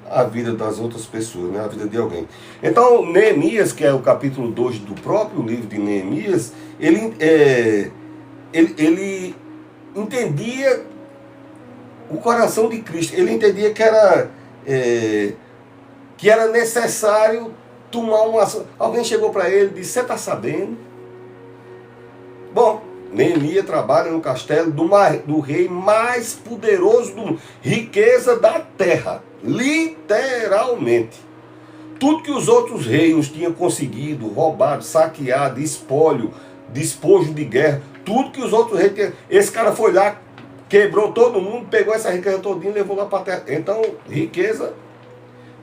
B: a vida das outras pessoas, né? A vida de alguém. Então Neemias, que é o capítulo 2 do próprio livro de Neemias, ele entendia o coração de Cristo. Ele entendia que era necessário tomar uma ação. Alguém chegou para ele e disse, você está sabendo? Bom, Neemias trabalha no castelo do rei mais poderoso do mundo. Riqueza da terra, literalmente. Tudo que os outros reinos tinham conseguido, roubado, saqueado, espólio, despojo de guerra, tudo que os outros reis tinham. Esse cara foi lá, quebrou todo mundo, pegou essa riqueza todinha e levou lá para a terra. Então, riqueza.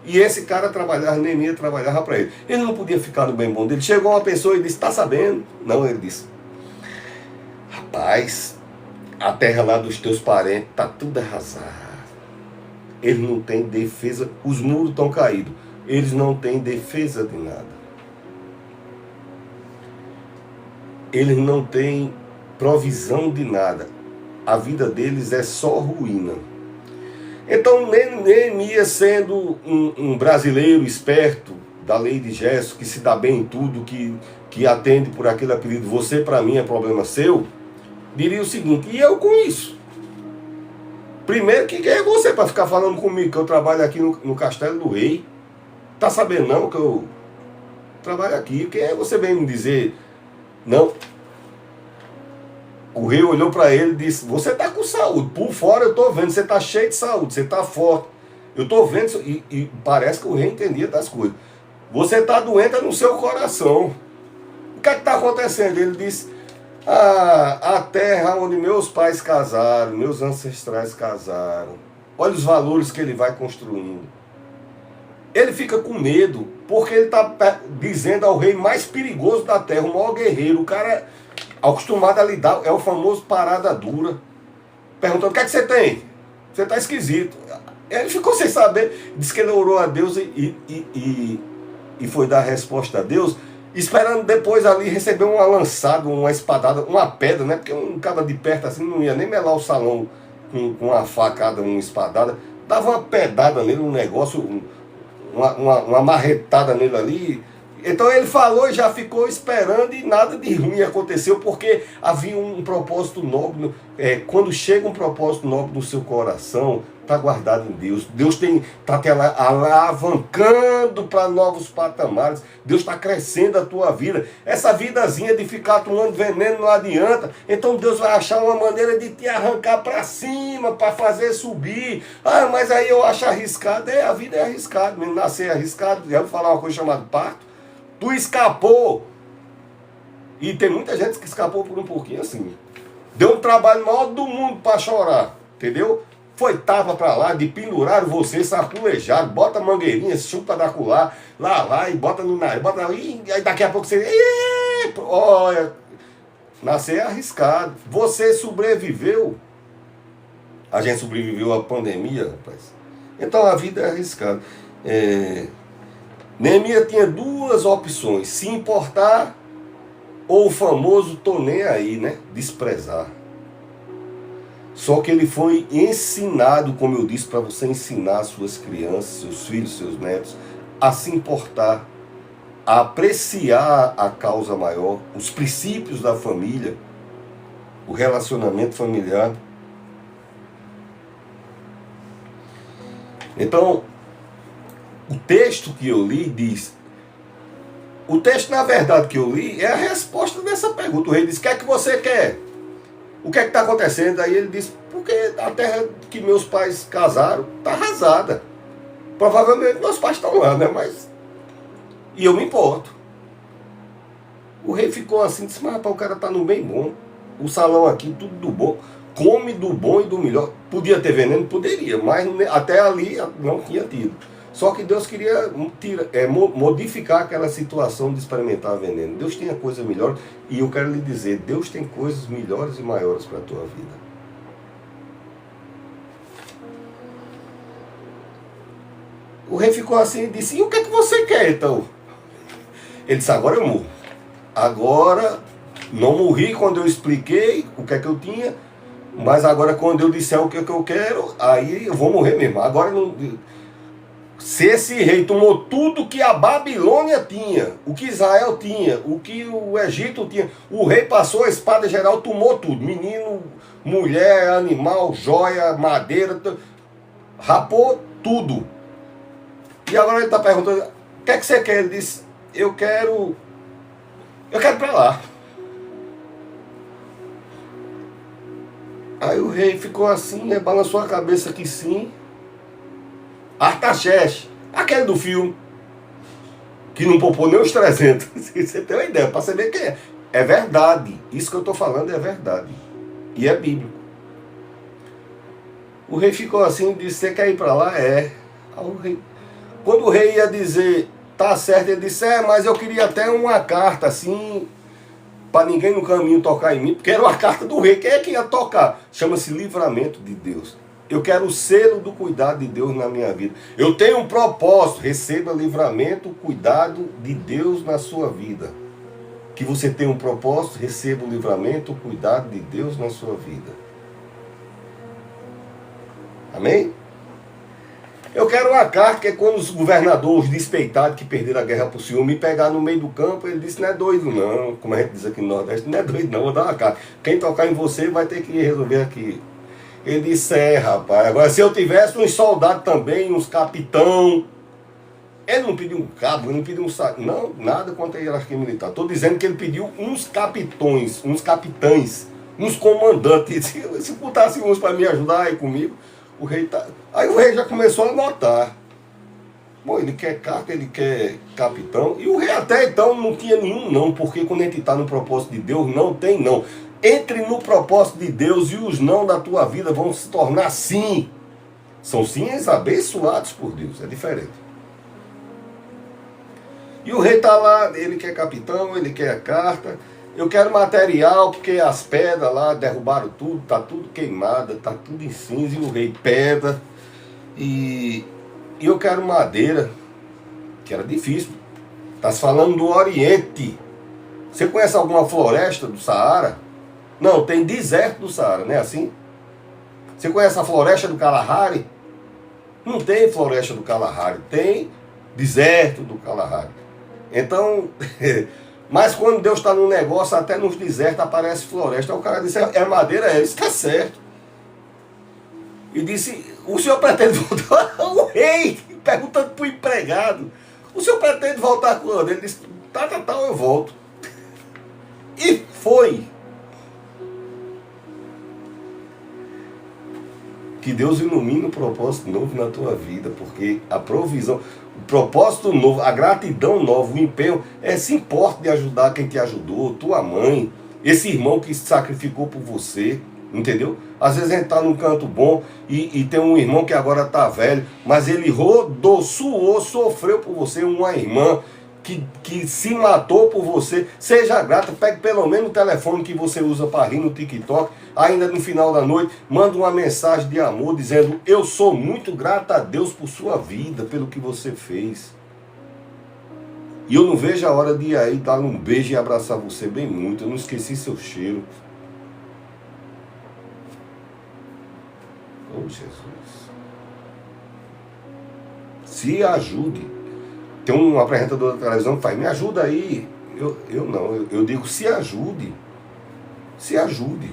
B: E esse cara trabalhava, Neemias trabalhava para ele. Ele não podia ficar no bem bom dele. Chegou uma pessoa e disse, está sabendo? Não, ele disse, rapaz, a terra lá dos teus parentes está tudo arrasada. Eles não têm defesa, os muros estão caídos. Eles não têm defesa de nada. Eles não têm provisão de nada. A vida deles é só ruína. Então, Neemias, sendo um brasileiro esperto da lei de Gesso, que se dá bem em tudo, que atende por aquele apelido, você para mim é problema seu, diria o seguinte, e eu com isso? Primeiro, quem é você para ficar falando comigo que eu trabalho aqui no Castelo do Rei? Tá sabendo não que eu trabalho aqui? Quem é você vem me dizer? Não. O rei olhou para ele e disse, você está com saúde, por fora eu estou vendo, você está cheio de saúde, você está forte. Eu estou vendo, e parece que o rei entendia das coisas. Você está doente no seu coração. O que é que está acontecendo? Ele disse, a terra onde meus pais casaram, meus ancestrais casaram. Olha os valores que ele vai construindo. Ele fica com medo, porque ele está dizendo ao rei mais perigoso da terra, o maior guerreiro, o cara acostumado a lidar, é o famoso parada dura, perguntando, o que é que você tem? Você está esquisito. Ele ficou sem saber, disse que ele orou a Deus e foi dar a resposta a Deus, esperando depois ali receber uma lançada, uma espadada, uma pedra, né? Porque um cara de perto assim não ia nem melar o salão com uma facada, uma espadada, dava uma pedada nele, um negócio, uma marretada nele ali. Então ele falou e já ficou esperando e nada de ruim aconteceu, porque havia um propósito nobre. Quando chega um propósito nobre no seu coração, está guardado em Deus. Deus está te alavancando para novos patamares. Deus está crescendo a tua vida. Essa vidazinha de ficar tomando veneno não adianta. Então Deus vai achar uma maneira de te arrancar para cima, para fazer subir. Ah, mas aí eu acho arriscado. A vida é arriscada. Nascer é arriscado. Já vou falar uma coisa chamada parto. Tu escapou. E tem muita gente que escapou por um pouquinho assim. Deu um trabalho maior do mundo para chorar. Entendeu? Foi tapa para lá, de penduraram você, saculejaram, bota a mangueirinha, chupa da colar, lá e bota no nariz, bota e aí daqui a pouco você. Olha, nascer é arriscado. Você sobreviveu. A gente sobreviveu à pandemia, rapaz. Então a vida é arriscada. Neemias tinha duas opções, se importar ou o famoso tô nem aí, né? Desprezar. Só que ele foi ensinado, como eu disse, para você ensinar suas crianças, seus filhos, seus netos, a se importar, a apreciar a causa maior, os princípios da família, o relacionamento familiar. Então, o texto que eu li diz... O texto, na verdade, que eu li é a resposta dessa pergunta. O rei diz, o que é que você quer? O que é que está acontecendo? Aí ele disse, porque a terra que meus pais casaram está arrasada. Provavelmente meus pais estão lá, né? Mas... E eu me importo. O rei ficou assim, disse, mas rapaz, o cara está no bem bom. O salão aqui, tudo do bom. Come do bom e do melhor. Podia ter veneno? Poderia, mas até ali não tinha tido. Só que Deus queria modificar aquela situação de experimentar veneno. Deus tinha coisas melhores. E eu quero lhe dizer, Deus tem coisas melhores e maiores para a tua vida. O rei ficou assim e disse, e o que é que você quer então? Ele disse, agora eu morro. Agora, não morri quando eu expliquei o que é que eu tinha, mas agora quando eu disser o que é que eu quero, aí eu vou morrer mesmo. Agora não... Se esse rei tomou tudo que a Babilônia tinha, o que Israel tinha, o que o Egito tinha, o rei passou a espada geral, tomou tudo. Menino, mulher, animal, joia, madeira, rapou tudo. E agora ele está perguntando, o que é que você quer? Ele disse, eu quero ir para lá. Aí o rei ficou assim, balançou a cabeça que sim. Artaxerxes, aquele do filme, que não poupou nem os 300. Você tem uma ideia, para você ver quem é. É verdade, isso que eu estou falando é verdade. E é bíblico. O rei ficou assim e disse, você quer ir para lá? É. Quando o rei ia dizer, tá certo, ele disse, mas eu queria até uma carta assim, para ninguém no caminho tocar em mim, porque era uma carta do rei. Quem é que ia tocar? Chama-se livramento de Deus. Eu quero o selo do cuidado de Deus na minha vida. Eu tenho um propósito, receba livramento, cuidado de Deus na sua vida. Que você tenha um propósito, receba o livramento, o cuidado de Deus na sua vida. Amém? Eu quero uma carta que é quando os governadores despeitados que perderam a guerra para o Senhor me pegar no meio do campo, ele disse, não é doido não, como a gente diz aqui no Nordeste, não é doido não, vou dar uma carta. Quem tocar em você vai ter que resolver aqui. Ele disse, rapaz, agora se eu tivesse uns soldados também, uns capitão, ele não pediu um cabo, ele não pediu um... Não, nada contra a hierarquia militar. Estou dizendo que ele pediu uns capitães, uns comandantes. Se botasse uns para me ajudar aí comigo, o rei tá... Aí o rei já começou a anotar. Bom, ele quer carta, ele quer capitão. E o rei até então não tinha nenhum não, porque quando a gente está no propósito de Deus, não tem não. Entre no propósito de Deus e os não da tua vida vão se tornar sim. São sims abençoados por Deus, é diferente. E o rei está lá, ele quer capitão, ele quer a carta. Eu quero material, porque as pedras lá derrubaram tudo, está tudo queimado, está tudo em cinza. E o rei pedra. E eu quero madeira, que era difícil. Está se falando do Oriente. Você conhece alguma floresta do Saara? Não, tem deserto do Saara, não é assim? Você conhece a floresta do Kalahari? Não tem floresta do Kalahari, tem deserto do Kalahari. Então, mas quando Deus está no negócio, até nos desertos aparece floresta. Aí o cara disse, é madeira? É, isso está certo. E disse, o senhor pretende voltar? O rei, perguntando para o empregado, o senhor pretende voltar quando? Ele disse, tá, eu volto. E foi. Que Deus ilumine um propósito novo na tua vida, porque a provisão, o propósito novo, a gratidão nova, o empenho, se importa de ajudar quem te ajudou, tua mãe, esse irmão que se sacrificou por você, entendeu? Às vezes a gente está num canto bom e tem um irmão que agora está velho, mas ele rodou, suou, sofreu por você, uma irmã que se matou por você. Seja grata, pegue pelo menos o telefone que você usa para rir no TikTok, ainda no final da noite, manda uma mensagem de amor dizendo, eu sou muito grata a Deus por sua vida, pelo que você fez. E eu não vejo a hora de ir aí dar um beijo e abraçar você bem muito, eu não esqueci seu cheiro. Oh, Jesus. Se ajude. Tem um apresentador da televisão que faz, me ajuda aí. Eu não, eu digo, se ajude. Se ajude.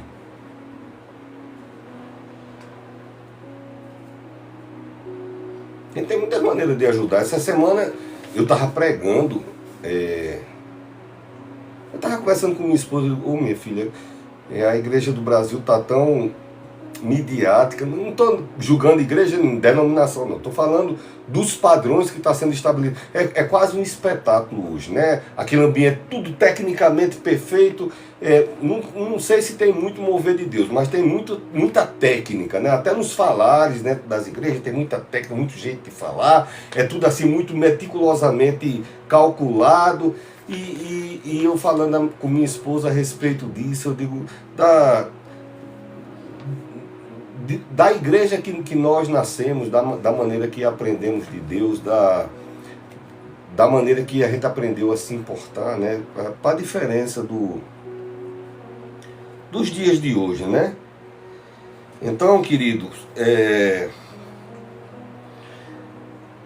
B: A gente tem muitas maneiras de ajudar. Essa semana eu estava pregando, eu estava conversando com minha esposa, minha filha, a igreja do Brasil está tão midiática, não estou julgando igreja em denominação, não, estou falando dos padrões que está sendo estabelecido. É quase um espetáculo hoje, né? Aquele ambiente tudo tecnicamente perfeito, não sei se tem muito mover de Deus, mas tem muita técnica, né? Até nos falares, né, das igrejas tem muita técnica, muito jeito de falar, é tudo assim muito meticulosamente calculado, e eu falando com minha esposa a respeito disso, eu digo, da igreja que nós nascemos, da maneira que aprendemos de Deus, da maneira que a gente aprendeu a se importar, né? Para a diferença dos dias de hoje, né? Então, queridos,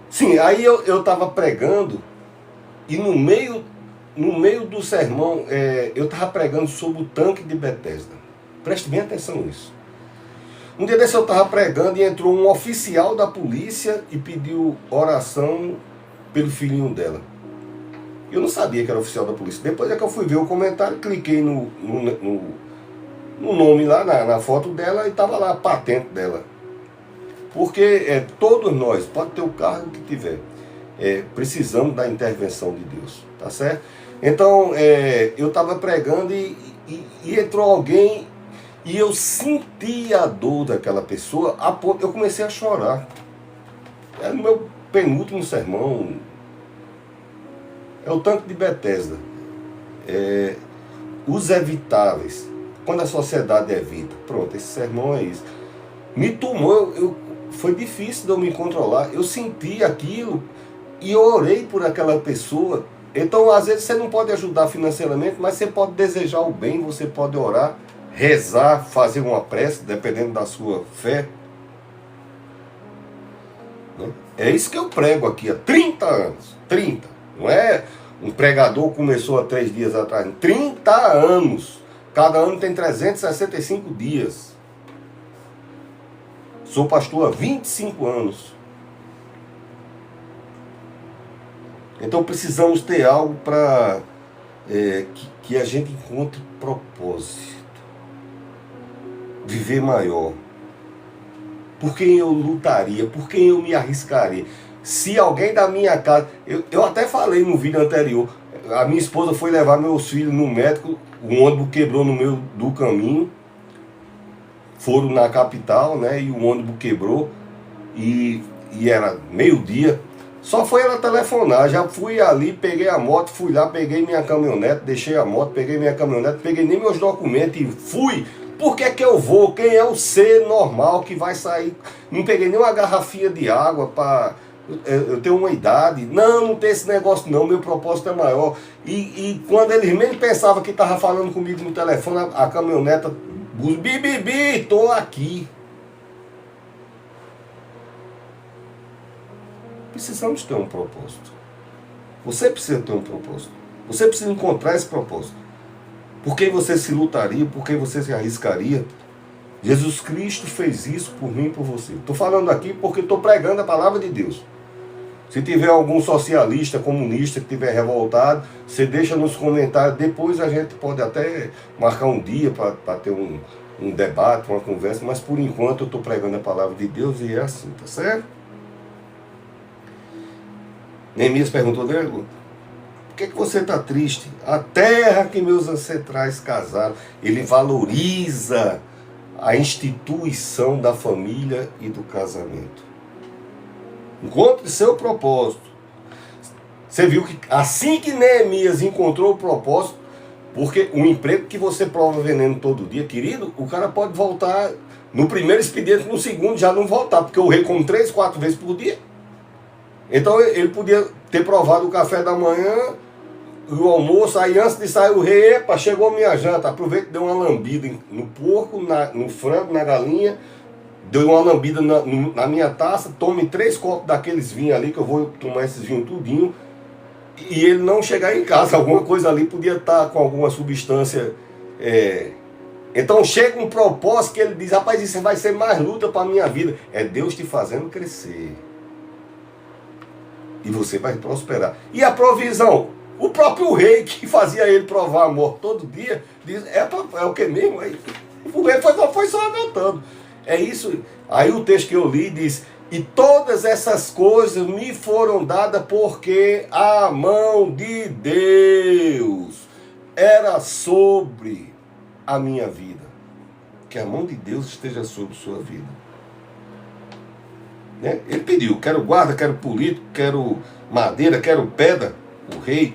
B: sim, aí eu estava pregando e no meio do sermão eu estava pregando sobre o tanque de Betesda. Preste bem atenção nisso. Um dia desse eu estava pregando e entrou um oficial da polícia e pediu oração pelo filhinho dela. Eu não sabia que era oficial da polícia. Depois é que eu fui ver o comentário, cliquei no nome lá, na foto dela, e estava lá a patente dela. Porque todos nós, pode ter o cargo que tiver, precisamos da intervenção de Deus, tá certo? Então, eu estava pregando e entrou alguém. E eu senti a dor daquela pessoa, a ponto eu comecei a chorar. É no meu penúltimo sermão, é o tanque de Betesda. Os evitáveis, quando a sociedade evita. Pronto, esse sermão é isso. Me tomou, foi difícil de eu me controlar. Eu senti aquilo e eu orei por aquela pessoa. Então, às vezes, você não pode ajudar financeiramente, mas você pode desejar o bem, você pode orar, rezar, fazer uma prece, dependendo da sua fé. É isso que eu prego aqui há 30 anos. 30. Não é um pregador que começou há 3 dias atrás. 30 anos. Cada ano tem 365 dias. Sou pastor há 25 anos. Então precisamos ter algo para que a gente encontre propósito. Viver maior. Por quem eu lutaria? Por quem eu me arriscaria? Se alguém da minha casa... Eu até falei no vídeo anterior. A minha esposa foi levar meus filhos no médico. O ônibus quebrou no meio do caminho. Foram na capital, né? E o ônibus quebrou. E era meio-dia. Só foi ela telefonar. Já fui ali, peguei a moto, fui lá, peguei minha caminhonete, deixei a moto, peguei minha caminhonete, peguei nem meus documentos e fui. Por que eu vou? Quem é o ser normal que vai sair? Não peguei nem uma garrafinha de água para... Eu tenho uma idade. Não tem esse negócio não, meu propósito é maior. E quando eles mesmo pensavam que estavam falando comigo no telefone, a caminhoneta... Bibi, estou aqui. Precisamos ter um propósito. Você precisa ter um propósito. Você precisa encontrar esse propósito. Por quem você se lutaria? Por quem você se arriscaria? Jesus Cristo fez isso por mim e por você. Estou falando aqui porque estou pregando a palavra de Deus. Se tiver algum socialista, comunista que estiver revoltado, você deixa nos comentários. Depois a gente pode até marcar um dia para ter um debate, uma conversa. Mas por enquanto eu estou pregando a palavra de Deus e é assim, tá certo? Neemias perguntou, Nego, por que você está triste? A terra que meus ancestrais casaram. Ele valoriza a instituição da família e do casamento. Encontre seu propósito. Você viu que assim que Neemias encontrou o propósito, porque um emprego que você prova veneno todo dia, querido, o cara pode voltar no primeiro expediente, no segundo já não voltar, porque o rei come 3, 4 vezes por dia. Então ele podia ter provado o café da manhã, o almoço, aí antes de sair o rei, epa, chegou minha janta, aproveita e deu uma lambida no porco, no frango, na galinha, deu uma lambida na minha taça, tome 3 copos daqueles vinhos ali, que eu vou tomar esses vinhos tudinho, e ele não chegar em casa, alguma coisa ali podia estar com alguma substância. Então chega um propósito que ele diz, rapaz, isso vai ser mais luta para a minha vida. É Deus te fazendo crescer. E você vai prosperar. E a provisão? O próprio rei que fazia ele provar a morte todo dia, diz, é o que mesmo? Aí, o rei foi só anotando. É isso. Aí o texto que eu li diz, e todas essas coisas me foram dadas porque a mão de Deus era sobre a minha vida. Que a mão de Deus esteja sobre sua vida. Né? Ele pediu, quero guarda, quero político, quero madeira, quero pedra. O rei,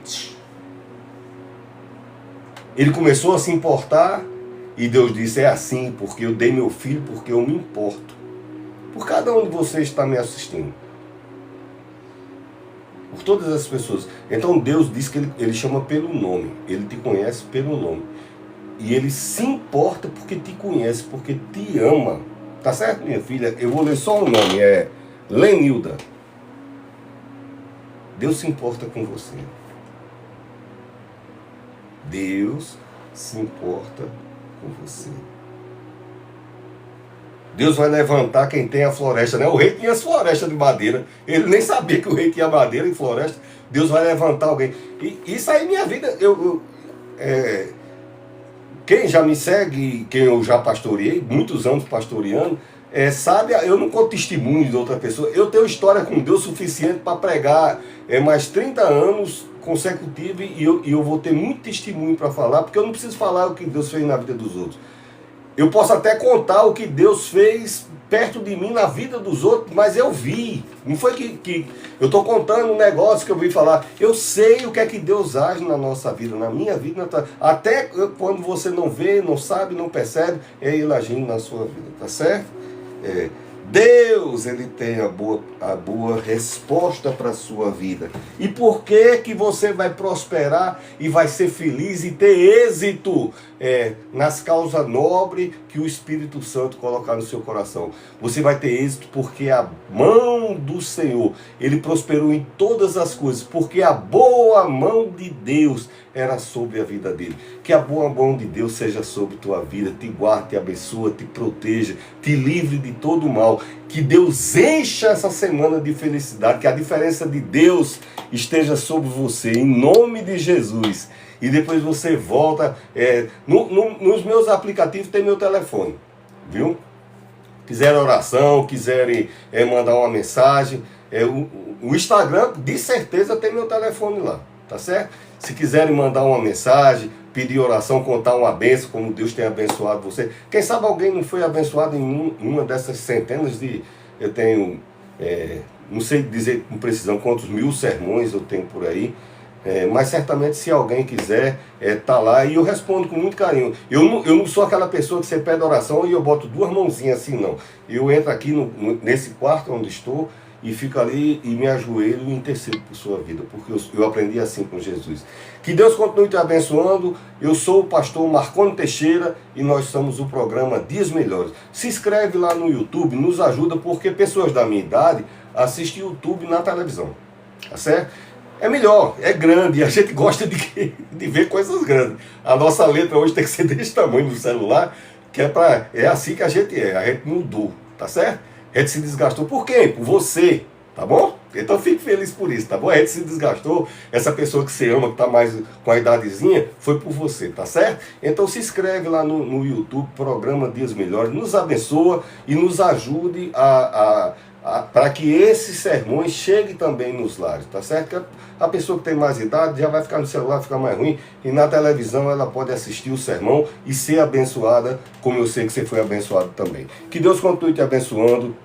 B: ele começou a se importar e Deus disse, é assim, porque eu dei meu filho, porque eu me importo. Por cada um de vocês está me assistindo. Por todas as pessoas. Então Deus diz que ele chama pelo nome. Ele te conhece pelo nome. E ele se importa porque te conhece, porque te ama. Tá certo, minha filha? Eu vou ler só o nome, é Lenilda. Deus se importa com você. Deus se importa com você. Deus vai levantar quem tem a floresta, né? O rei tinha as florestas de madeira. Ele nem sabia que o rei tinha madeira e floresta. Deus vai levantar alguém. E isso aí, minha vida, quem já me segue, quem eu já pastoreei, muitos anos pastoreando, sabe, eu não conto testemunho de outra pessoa. Eu tenho história com Deus suficiente para pregar mais 30 anos consecutivos e eu vou ter muito testemunho para falar, porque eu não preciso falar o que Deus fez na vida dos outros. Eu posso até contar o que Deus fez perto de mim na vida dos outros, mas eu vi. Não foi que eu estou contando um negócio que eu vi falar. Eu sei o que é que Deus age na nossa vida, na minha vida. Até quando você não vê, não sabe, não percebe, é Ele agindo na sua vida, tá certo? Deus, Ele tem a boa resposta para a sua vida. E por que você vai prosperar e vai ser feliz e ter êxito nas causas nobres que o Espírito Santo colocar no seu coração? Você vai ter êxito porque a mão do Senhor, Ele prosperou em todas as coisas, porque a boa mão de Deus era sobre a vida dele. Que a boa mão de Deus seja sobre tua vida, te guarde, te abençoe, te proteja, te livre de todo mal. Que Deus encha essa semana de felicidade, que a diferença de Deus esteja sobre você, em nome de Jesus. E depois você volta, nos meus aplicativos tem meu telefone, viu? Quiserem oração, quiserem mandar uma mensagem, o Instagram, de certeza, tem meu telefone lá, tá certo? Se quiserem mandar uma mensagem, pedir oração, contar uma bênção, como Deus tem abençoado você. Quem sabe alguém não foi abençoado em uma dessas centenas de... Eu tenho, não sei dizer com precisão quantos mil sermões eu tenho por aí, mas certamente se alguém quiser, tá lá e eu respondo com muito carinho. Eu não sou aquela pessoa que você pede oração e eu boto duas mãozinhas assim, não. Eu entro aqui nesse quarto onde estou e fico ali e me ajoelho e intercedo por sua vida, porque eu aprendi assim com Jesus. Que Deus continue te abençoando. Eu sou o pastor Marconi Teixeira e nós somos o programa Dias Melhores. Se inscreve lá no YouTube, nos ajuda, porque pessoas da minha idade assistem YouTube na televisão, tá certo? É melhor, é grande, a gente gosta de ver coisas grandes. A nossa letra hoje tem que ser desse tamanho no celular, que é assim que a gente mudou, tá certo? A gente se desgastou por quem? Por você, tá bom? Então fique feliz por isso, tá bom? A gente se desgastou, essa pessoa que você ama, que tá mais com a idadezinha, foi por você, tá certo? Então se inscreve lá no YouTube, programa Dias Melhores, nos abençoa e nos ajude para que esses sermões cheguem também nos lares, tá certo? Que a pessoa que tem mais idade já vai ficar no celular, ficar mais ruim, e na televisão ela pode assistir o sermão e ser abençoada, como eu sei que você foi abençoado também. Que Deus continue te abençoando.